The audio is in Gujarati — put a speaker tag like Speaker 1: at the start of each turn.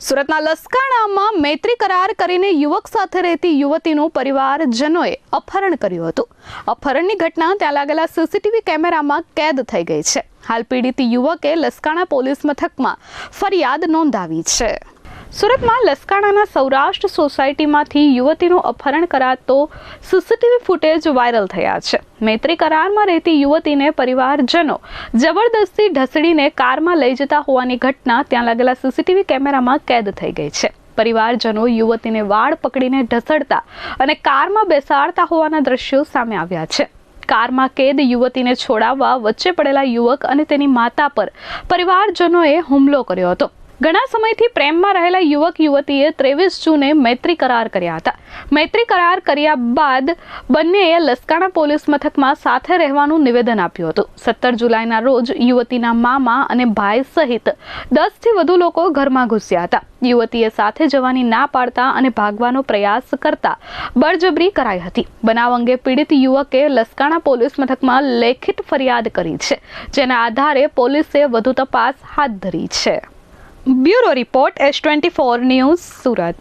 Speaker 1: સુરતના લસકાણામાં મૈત્રી કરાર કરીને યુવક સાથે રહેતી યુવતીનું પરિવારજનોએ અપહરણ કર્યું હતું. અપહરણની ઘટના ત્યાં લાગેલા સીસીટીવી કેમેરામાં કેદ થઈ ગઈ છે. હાલ પીડિત યુવકે લસકાણા પોલીસ મથકમાં ફરિયાદ નોંધાવી છે. સુરતમાં લસકાણાના સૌરાષ્ટ્ર સોસાયટીમાંથી યુવતીનું અપહરણ કરાતો સીસીટીવી ફૂટેજ વાયરલ થયા છે. મૈત્રી કરારમાં રહેતી યુવતીને પરિવારજનો જબરદસ્તી ઢસડીને કારમાં લઈ જતા હોવાની ઘટના ત્યાં લાગેલા સીસીટીવી કેમેરામાં કેદ થઈ ગઈ છે. પરિવારજનો યુવતીને વાળ પકડીને ઢસડતા અને કારમાં બેસાડતા હોવાના દ્રશ્યો સામે આવ્યા છે. કારમાં કેદ યુવતીને છોડાવવા વચ્ચે પડેલા યુવક અને તેની માતા પર પરિવારજનોએ હુમલો કર્યો હતો. ઘણા સમયથી પ્રેમમાં રહેલા યુવક યુવતીએ 23 જૂને મૈત્રી કરાર કર્યા હતા. મૈત્રી કરાર કર્યા બાદ બંનેએ લસકાણા પોલીસ મથકમાં સાથે રહેવાનું નિવેદન આપ્યું હતું. 17 જુલાઈના રોજ યુવતીના મામા અને ભાઈ સહિત 10થી વધુ લોકો ઘરમાં ઘૂસ્યા હતા. યુવતીએ સાથે જવાની ના પાડતા અને ભાગવાનો પ્રયાસ કરતા બળજબરી કરાઈ હતી. બનાવ અંગે પીડિત યુવકે લસકાણા પોલીસ મથકમાં લેખિત ફરિયાદ કરી છે, જેના આધારે પોલીસે વધુ તપાસ હાથ ધરી છે. Bureau report S24 news Surat.